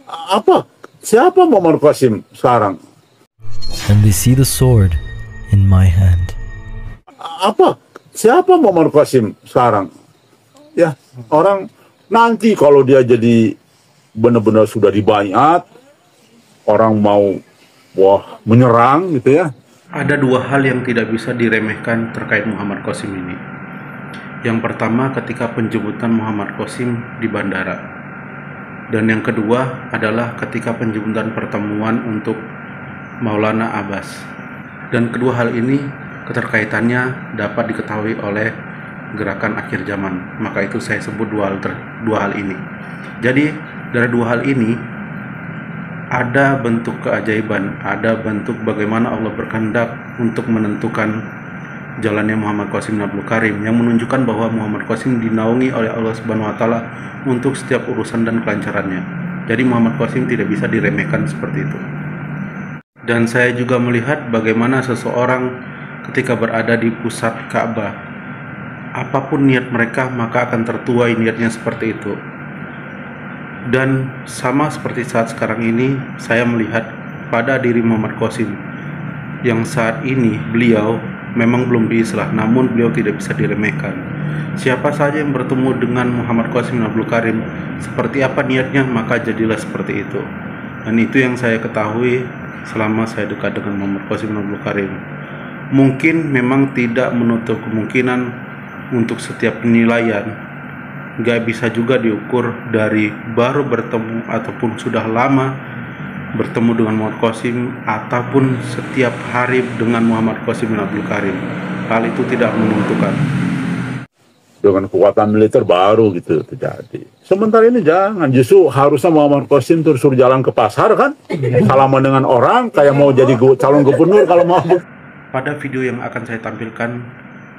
Apa? Siapa Muhammad Qasim sekarang? And they see the sword in my hand. Apa? Siapa Muhammad Qasim sekarang? Ya, orang nanti kalau dia jadi benar-benar sudah dibayat, orang mau menyerang gitu ya. Ada dua hal yang tidak bisa diremehkan terkait Muhammad Qasim ini. Yang pertama ketika penjemputan Muhammad Qasim di bandara. Dan yang kedua adalah ketika penjemputan pertemuan untuk Maulana Abbas. Dan kedua hal ini keterkaitannya dapat diketahui oleh gerakan akhir zaman. Maka itu saya sebut dua hal ini. Jadi dari dua hal ini ada bentuk keajaiban, ada bentuk bagaimana Allah berkehendak untuk menentukan jalannya Muhammad Qasim Abdul Karim yang menunjukkan bahwa Muhammad Qasim dinaungi oleh Allah Subhanahu wa taala untuk setiap urusan dan kelancarannya. Jadi Muhammad Qasim tidak bisa diremehkan seperti itu. Dan saya juga melihat bagaimana seseorang ketika berada di pusat Ka'bah, apapun niat mereka maka akan tertuai niatnya seperti itu. Dan sama seperti saat sekarang ini saya melihat pada diri Muhammad Qasim yang saat ini beliau memang belum diislah, namun beliau tidak bisa diremehkan. Siapa saja yang bertemu dengan Muhammad Qasim Abdul Karim, seperti apa niatnya maka jadilah seperti itu. Dan itu yang saya ketahui selama saya dekat dengan Muhammad Qasim Abdul Karim. Mungkin memang tidak menutup kemungkinan untuk setiap penilaian gak bisa juga diukur dari baru bertemu ataupun sudah lama bertemu dengan Muhammad Qasim ataupun setiap hari dengan Muhammad Qasim Abdul Karim. Hal itu tidak menentukan. Dengan kekuatan militer baru gitu terjadi. Sementara ini jangan, justru harusnya Muhammad Qasim terus suruh jalan ke pasar kan, salaman dengan orang kayak mau jadi calon gubernur kalau mau. Pada video yang akan saya tampilkan,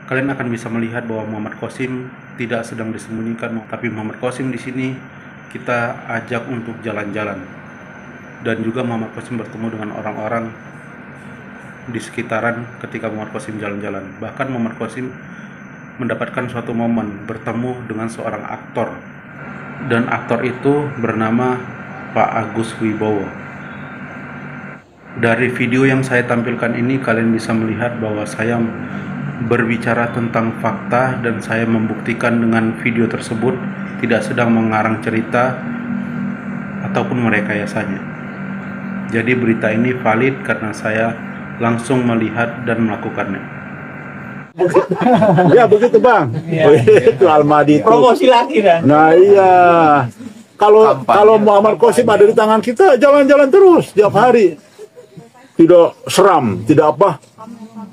kalian akan bisa melihat bahwa Muhammad Qasim tidak sedang disembunyikan, tapi Muhammad Qasim di sini kita ajak untuk jalan-jalan. Dan juga Muhammad Qasim bertemu dengan orang-orang di sekitaran ketika Muhammad Qasim jalan-jalan. Bahkan Muhammad Qasim mendapatkan suatu momen bertemu dengan seorang aktor. Dan aktor itu bernama Pak Agus Wibowo. Dari video yang saya tampilkan ini kalian bisa melihat bahwa saya berbicara tentang fakta dan saya membuktikan dengan video tersebut tidak sedang mengarang cerita ataupun merekayasanya. Jadi berita ini valid karena saya langsung melihat dan melakukannya. Ya begitu Bang. Itu Almadi itu. Promosi lagi kan. Nah iya. Kalau Muhammad Qasim ada di tangan kita, jalan-jalan terus tiap hari. Tidak seram, tidak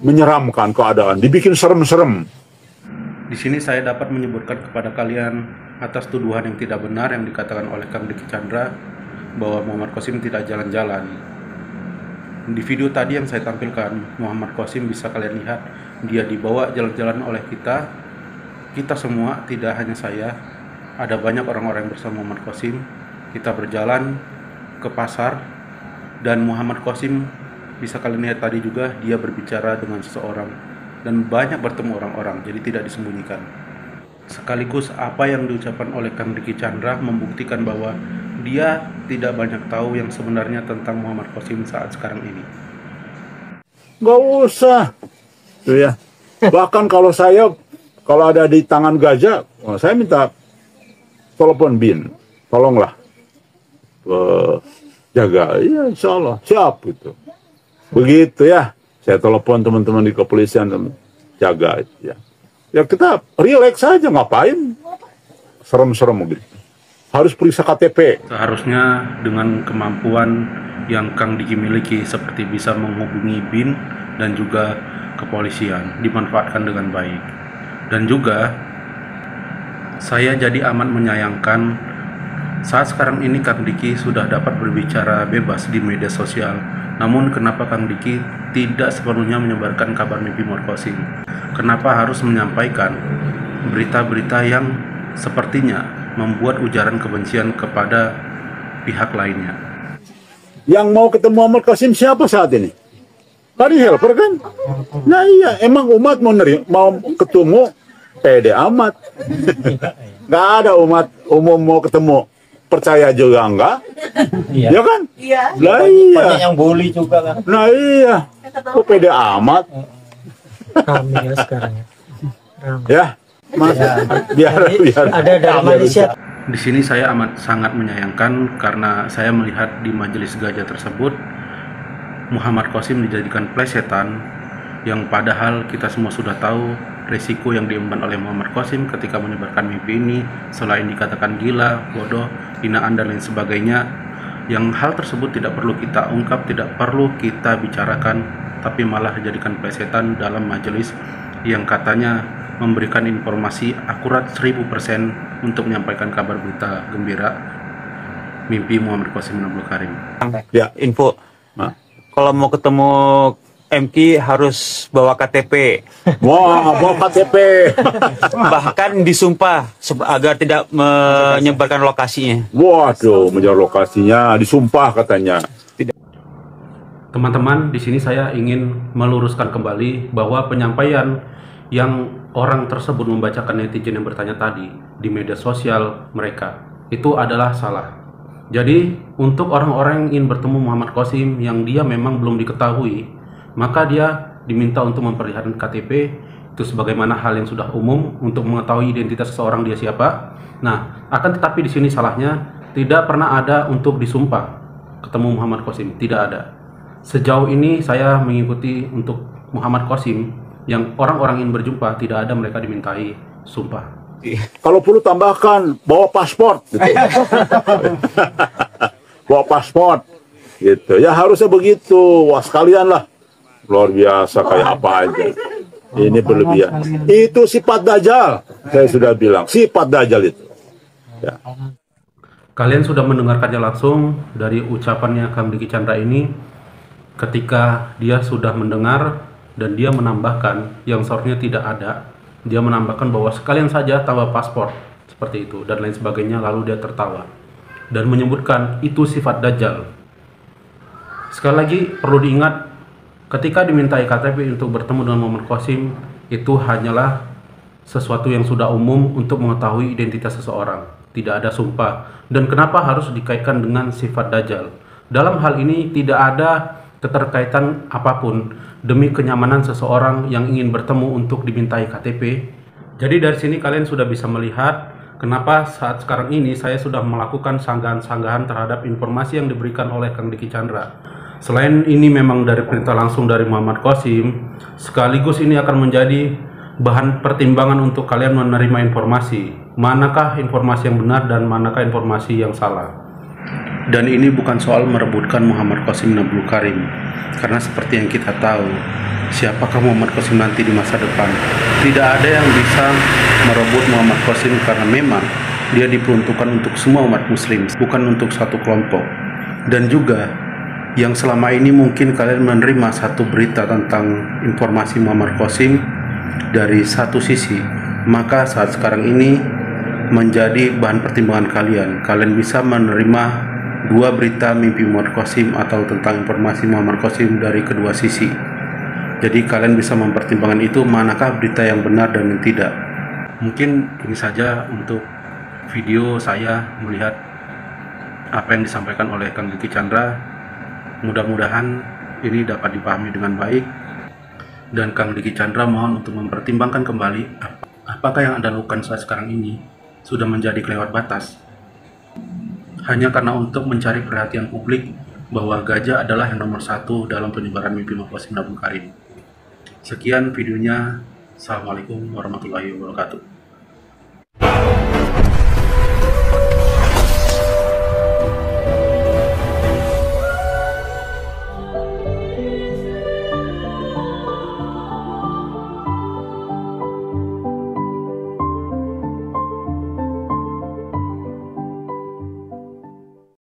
menyeramkan keadaan, dibikin serem-serem. Di sini saya dapat menyebutkan kepada kalian atas tuduhan yang tidak benar yang dikatakan oleh Kang Diki Chandra bahwa Muhammad Qasim tidak jalan-jalan. Di video tadi yang saya tampilkan, Muhammad Qasim bisa kalian lihat dia dibawa jalan-jalan oleh kita semua, tidak hanya saya. Ada banyak orang-orang yang bersama Muhammad Qasim. Kita berjalan ke pasar dan Muhammad Qasim bisa kalian lihat tadi juga dia berbicara dengan seseorang dan banyak bertemu orang-orang, jadi tidak disembunyikan. Sekaligus apa yang diucapkan oleh Kang Diki Chandra membuktikan bahwa dia tidak banyak tahu yang sebenarnya tentang Muhammad Qasim saat sekarang ini. Gak usah. Tuh ya. Bahkan kalau ada di tangan gajah, saya minta telepon bin, tolonglah jaga. Iya, insya Allah siap gitu. Begitu ya. Saya telepon teman-teman di kepolisian, jaga ya. Ya kita relax saja, ngapain serem-serem gitu. Harus periksa KTP. Seharusnya dengan kemampuan yang Kang Diki miliki seperti bisa menghubungi BIN dan juga kepolisian dimanfaatkan dengan baik. Dan juga saya jadi amat menyayangkan saat sekarang ini Kang Diki sudah dapat berbicara bebas di media sosial. Namun kenapa Kang Diki tidak sepenuhnya menyebarkan kabar mimpi Muhammad Qasim? Kenapa harus menyampaikan berita-berita yang sepertinya membuat ujaran kebencian kepada pihak lainnya? Yang mau ketemu Muhammad Qasim siapa saat ini? Tadi helper kan? Nah iya, emang umat mau ketemu pede amat. Gak ada umat umum mau ketemu. percaya juga enggak. Iya. Ya kan? Iya. Lah Banyak iya. yang bully juga kan. Nah iya. Kok pede amat? Kami ya sekarang ya. Ramai. Ya. Mas, biar Ada dari Malaysia. Di sini saya amat sangat menyayangkan karena saya melihat di majelis gajah tersebut Muhammad Qasim dijadikan plesetan, yang padahal kita semua sudah tahu risiko yang diemban oleh Muhammad Qasim ketika menyebarkan mimpi ini. Selain dikatakan gila, bodoh, hinaan dan lain sebagainya, yang hal tersebut tidak perlu kita ungkap, tidak perlu kita bicarakan, tapi malah dijadikan plesetan dalam majelis yang katanya memberikan informasi akurat 1000% untuk menyampaikan kabar berita gembira mimpi Muhammad Qasim Abdul Karim. Ya. Info, Nah. kalau mau ketemu MQ harus bawa KTP, Wah, mau KTP. bahkan disumpah agar tidak menyebarkan lokasinya. Waduh, menjauh lokasinya disumpah katanya. Teman-teman, di sini saya ingin meluruskan kembali bahwa penyampaian yang orang tersebut membacakan netizen yang bertanya tadi di media sosial mereka itu adalah salah. Jadi untuk orang-orang yang ingin bertemu Muhammad Qasim yang dia memang belum diketahui, maka dia diminta untuk memperlihatkan KTP itu sebagaimana hal yang sudah umum untuk mengetahui identitas seseorang dia siapa. Nah, akan tetapi di sini salahnya tidak pernah ada untuk disumpah ketemu Muhammad Qasim, tidak ada. Sejauh ini saya mengikuti untuk Muhammad Qasim yang orang-orang ingin berjumpa, tidak ada mereka dimintai sumpah. Kalau perlu tambahkan bawa paspor gitu. Bawa paspor gitu. Ya harusnya begitu. Wah, sekalian lah. Luar biasa kayak apa aja. Ini berlebihan. Itu sifat dajjal. Saya sudah bilang, sifat dajjal itu. Ya. Kalian sudah mendengarkannya langsung dari ucapannya Kang Diki Chandra ini, ketika dia sudah mendengar dan dia menambahkan yang seharusnya tidak ada. Dia menambahkan bahwa sekalian saja tambah paspor seperti itu dan lain sebagainya, lalu dia tertawa dan menyebutkan itu sifat dajjal. Sekali lagi perlu diingat, ketika dimintai KTP untuk bertemu dengan Muhammad Qasim, itu hanyalah sesuatu yang sudah umum untuk mengetahui identitas seseorang, tidak ada sumpah. Dan kenapa harus dikaitkan dengan sifat dajjal? Dalam hal ini tidak ada keterkaitan apapun demi kenyamanan seseorang yang ingin bertemu untuk dimintai KTP. Jadi dari sini kalian sudah bisa melihat kenapa saat sekarang ini saya sudah melakukan sanggahan-sanggahan terhadap informasi yang diberikan oleh Kang Diki Chandra. Selain ini memang dari perintah langsung dari Muhammad Qasim, sekaligus ini akan menjadi bahan pertimbangan untuk kalian menerima informasi. Manakah informasi yang benar dan manakah informasi yang salah. Dan ini bukan soal merebutkan Muhammad Qasim Abdul Karim, karena seperti yang kita tahu, siapakah Muhammad Qasim nanti di masa depan? Tidak ada yang bisa merebut Muhammad Qasim karena memang dia diperuntukkan untuk semua umat muslim, bukan untuk satu kelompok. Dan juga yang selama ini mungkin kalian menerima satu berita tentang informasi Muhammad Qasim dari satu sisi, maka saat sekarang ini menjadi bahan pertimbangan kalian. Kalian bisa menerima dua berita mimpi Muhammad Qasim atau tentang informasi Muhammad Qasim dari kedua sisi. Jadi kalian bisa mempertimbangkan itu manakah berita yang benar dan yang tidak. Mungkin ini saja untuk video saya melihat apa yang disampaikan oleh Kang Diki Chandra. Mudah-mudahan ini dapat dipahami dengan baik, dan Kang Diki Chandra mohon untuk mempertimbangkan kembali apakah yang Anda lakukan saat sekarang ini sudah menjadi kelewat batas hanya karena untuk mencari perhatian publik bahwa gajah adalah yang nomor satu dalam penyebaran mimpi Muhammad Qasim Abdul Karim. Sekian videonya. Assalamualaikum warahmatullahi wabarakatuh.